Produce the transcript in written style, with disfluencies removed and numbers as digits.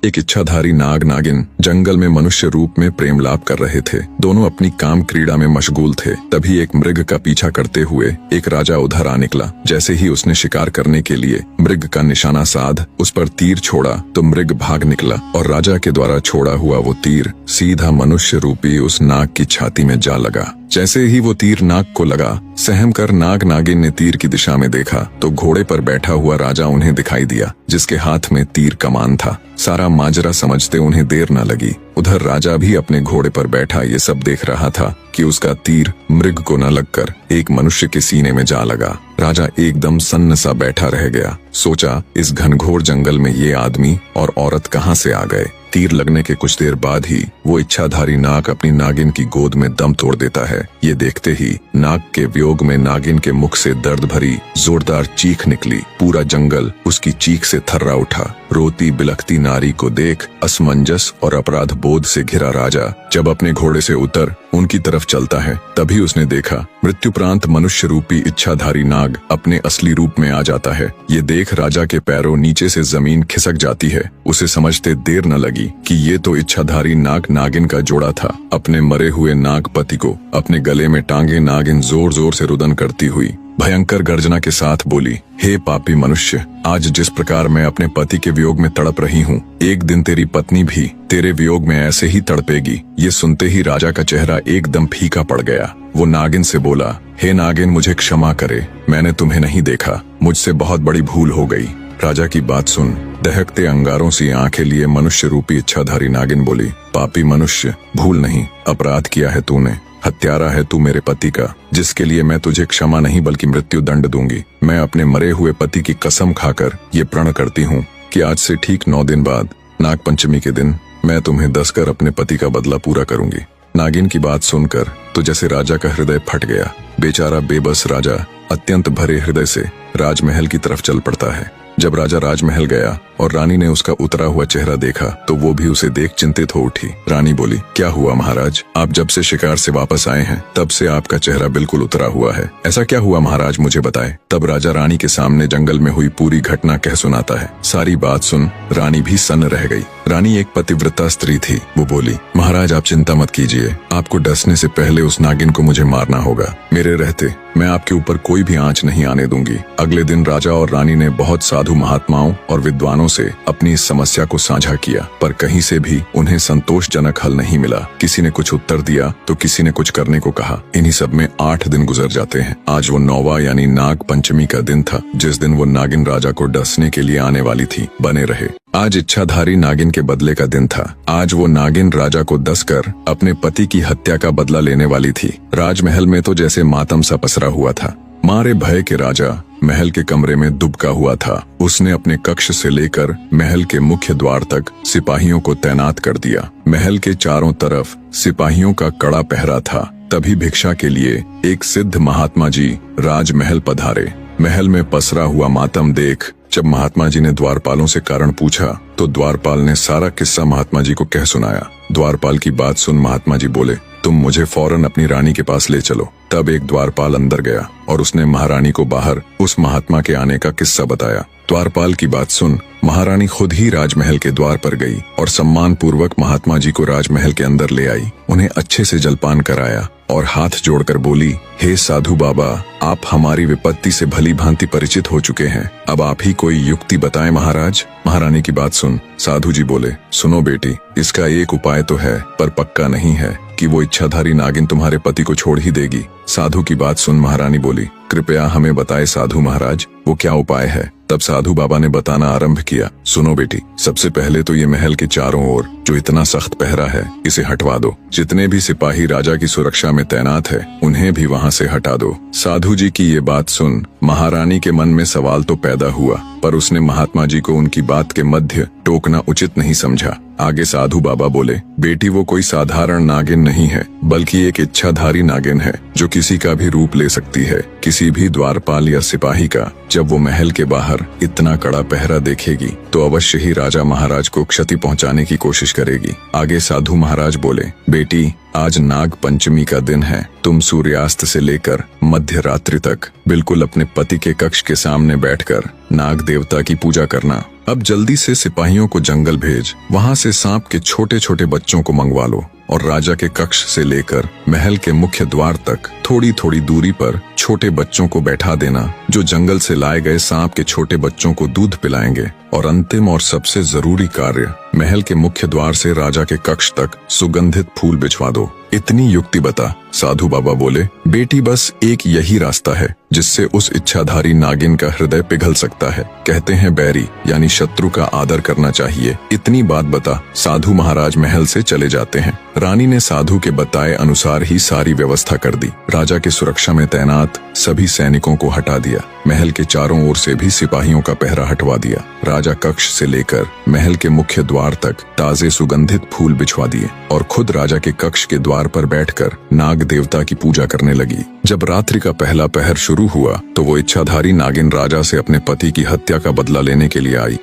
एक इच्छाधारी नाग नागिन जंगल में मनुष्य रूप में प्रेम लाप कर रहे थे। दोनों अपनी काम क्रीड़ा में मशगूल थे। तभी एक मृग का पीछा करते हुए एक राजा उधर आ निकला। जैसे ही उसने शिकार करने के लिए मृग का निशाना साध उस पर तीर छोड़ा तो मृग भाग निकला और राजा के द्वारा छोड़ा हुआ वो तीर सीधा मनुष्य रूपी उस नाग की छाती में जा लगा। जैसे ही वो तीर नाग को लगा, सहम कर नाग नागिन ने तीर की दिशा में देखा तो घोड़े पर बैठा हुआ राजा उन्हें दिखाई दिया, जिसके हाथ में तीर कमान था। सारा माजरा समझते उन्हें देर न लगी। उधर राजा भी अपने घोड़े पर बैठा ये सब देख रहा था कि उसका तीर मृग को न लगकर एक मनुष्य के सीने में जा लगा। राजा एकदम सन्न सा बैठा रह गया। सोचा, इस घनघोर जंगल में ये आदमी और औरत कहाँ से आ गए। तीर लगने के कुछ देर बाद ही वो इच्छाधारी नाग अपनी नागिन की गोद में दम तोड़ देता है। ये देखते ही नाग के वियोग में नागिन के मुख से दर्द भरी जोरदार चीख निकली। पूरा जंगल उसकी चीख से थर्रा उठा। रोती बिलखती नारी को देख असमंजस और अपराध बोध से घिरा राजा जब अपने घोड़े से उतर उनकी तरफ चलता है, तभी उसने देखा मृत्युप्रांत मनुष्य रूपी इच्छाधारी नाग अपने असली रूप में आ जाता है। ये देख राजा के पैरों नीचे से जमीन खिसक जाती है। उसे समझते देर न लगी कि ये तो इच्छाधारी नाग नागिन का जोड़ा था। अपने मरे हुए नाग पति को अपने गले में टांगे नागिन जोर जोर से रुदन करती हुई भयंकर गर्जना के साथ बोली, हे पापी मनुष्य, आज जिस प्रकार मैं अपने पति के वियोग में तड़प रही हूँ, एक दिन तेरी पत्नी भी तेरे वियोग में ऐसे ही तड़पेगी। ये सुनते ही राजा का चेहरा एकदम फीका पड़ गया। वो नागिन से बोला, हे नागिन, मुझे क्षमा करे, मैंने तुम्हें नहीं देखा, मुझसे बहुत बड़ी भूल हो गई। राजा की बात सुन दहकते अंगारों सी आंखें लिए मनुष्य रूपी इच्छाधारी नागिन बोली, पापी मनुष्य, भूल नहीं, अपराध किया है तूने। हत्यारा है तू मेरे पति का, जिसके लिए मैं तुझे क्षमा नहीं बल्कि मृत्यु दंड दूंगी। मैं अपने मरे हुए पति की कसम खाकर ये प्रण करती हूँ कि आज से ठीक 9 दिन बाद नाग पंचमी के दिन मैं तुम्हें दसकर अपने पति का बदला पूरा करूंगी। नागिन की बात सुनकर तो जैसे राजा का हृदय फट गया। बेचारा बेबस राजा अत्यंत भरे हृदय से राजमहल की तरफ चल पड़ता है। जब राजा राजमहल गया और रानी ने उसका उतरा हुआ चेहरा देखा तो वो भी उसे देख चिंतित हो उठी। रानी बोली, क्या हुआ महाराज, आप जब से शिकार से वापस आए हैं तब से आपका चेहरा बिल्कुल उतरा हुआ है। ऐसा क्या हुआ महाराज, मुझे बताएं। तब राजा रानी के सामने जंगल में हुई पूरी घटना कह सुनाता है। सारी बात सुन रानी भी सन्न रह गई। रानी एक पतिव्रता स्त्री थी। वो बोली, महाराज आप चिंता मत कीजिए, आपको डसने से पहले उस नागिन को मुझे मारना होगा। मेरे रहते मैं आपके ऊपर कोई भी आंच नहीं आने दूंगी। अगले दिन राजा और रानी ने बहुत साधु महात्माओं और विद्वानों से अपनी इस समस्या को साझा किया, पर कहीं से भी उन्हें संतोषजनक हल नहीं मिला। किसी ने कुछ उत्तर दिया तो किसी ने कुछ करने को कहा। इन्हीं सब में 8 दिन गुजर जाते हैं। आज वो 9वां यानी नाग पंचमी का दिन था, जिस दिन वो नागिन राजा को डसने के लिए आने वाली थी। बने रहे। आज इच्छाधारी नागिन के बदले का दिन था। आज वो नागिन राजा को डसकर अपने पति की हत्या का बदला लेने वाली थी। राजमहल में तो जैसे मातम सा पसरा हुआ था। मारे भय के राजा महल के कमरे में दुबका हुआ था। उसने अपने कक्ष से लेकर महल के मुख्य द्वार तक सिपाहियों को तैनात कर दिया। महल के चारों तरफ सिपाहियों का कड़ा पहरा था। तभी भिक्षा के लिए एक सिद्ध महात्मा जी राजमहल पधारे। महल में पसरा हुआ मातम देख जब महात्मा जी ने द्वारपालों से कारण पूछा तो द्वारपाल ने सारा किस्सा महात्मा जी को कह सुनाया। द्वारपाल की बात सुन महात्मा जी बोले, तुम मुझे फौरन अपनी रानी के पास ले चलो। तब एक द्वारपाल अंदर गया और उसने महारानी को बाहर उस महात्मा के आने का किस्सा बताया। द्वारपाल की बात सुन महारानी खुद ही राजमहल के द्वार पर गई और सम्मान पूर्वक महात्मा जी को राजमहल के अंदर ले आई। उन्हें अच्छे से जलपान कराया और हाथ जोड़कर बोली, हे साधु बाबा, आप हमारी विपत्ति से भली भांति परिचित हो चुके हैं, अब आप ही कोई युक्ति बताएं महाराज। महारानी की बात सुन साधु जी बोले, सुनो बेटी, इसका एक उपाय तो है पर पक्का नहीं है कि वो इच्छाधारी नागिन तुम्हारे पति को छोड़ ही देगी। साधु की बात सुन महारानी बोली, कृपया हमें बताए साधु महाराज, वो क्या उपाय है। तब साधु बाबा ने बताना आरंभ किया, सुनो बेटी, सबसे पहले तो ये महल के चारों ओर जो इतना सख्त पहरा है इसे हटवा दो। जितने भी सिपाही राजा की सुरक्षा में तैनात है उन्हें भी वहाँ से हटा दो। साधु जी की ये बात सुन महारानी के मन में सवाल तो पैदा हुआ, पर उसने महात्मा जी को उनकी बात के मध्य टोकना उचित नहीं समझा। आगे साधु बाबा बोले, बेटी वो कोई साधारण नागिन नहीं है बल्कि एक इच्छाधारी नागिन है जो किसी का भी रूप ले सकती है, किसी भी द्वारपाल या सिपाही का। जब वो महल के बाहर इतना कड़ा पहरा देखेगी तो अवश्य ही राजा महाराज को क्षति पहुंचाने की कोशिश करेगी। आगे साधु महाराज बोले, बेटी आज नाग पंचमी का दिन है, तुम सूर्यास्त से लेकर मध्य रात्रि तक बिल्कुल अपने पति के कक्ष के सामने बैठकर नाग देवता की पूजा करना। अब जल्दी से सिपाहियों को जंगल भेज, वहां से सांप के छोटे छोटे बच्चों को मंगवा लो और राजा के कक्ष से लेकर महल के मुख्य द्वार तक थोड़ी थोड़ी दूरी पर छोटे बच्चों को बैठा देना, जो जंगल से लाए गए सांप के छोटे बच्चों को दूध पिलाएंगे। और अंतिम और सबसे जरूरी कार्य, महल के मुख्य द्वार से राजा के कक्ष तक सुगंधित फूल बिछवा दो। इतनी युक्ति बता। साधु बाबा बोले, बेटी बस एक यही रास्ता है जिससे उस इच्छाधारी नागिन का हृदय पिघल सकता है। कहते हैं बैरी यानी शत्रु का आदर करना चाहिए। इतनी बात बता साधु महाराज महल से चले जाते हैं। रानी ने साधु के बताए अनुसार ही सारी व्यवस्था कर दी। राजा की सुरक्षा में तैनात सभी सैनिकों को हटा दिया। महल के चारों ओर से भी सिपाहियों का पहरा हटवा दिया। राजा कक्ष से लेकर महल के मुख्य द्वार तक ताजे सुगंधित फूल बिछवा दिए और खुद राजा के कक्ष के द्वार पर बैठकर नाग देवता की पूजा करने लगी। जब रात्रि का पहला पहर शुरू हुआ तो वो इच्छाधारी नागिन राजा से अपने पति की हत्या का बदला लेने के लिए आई।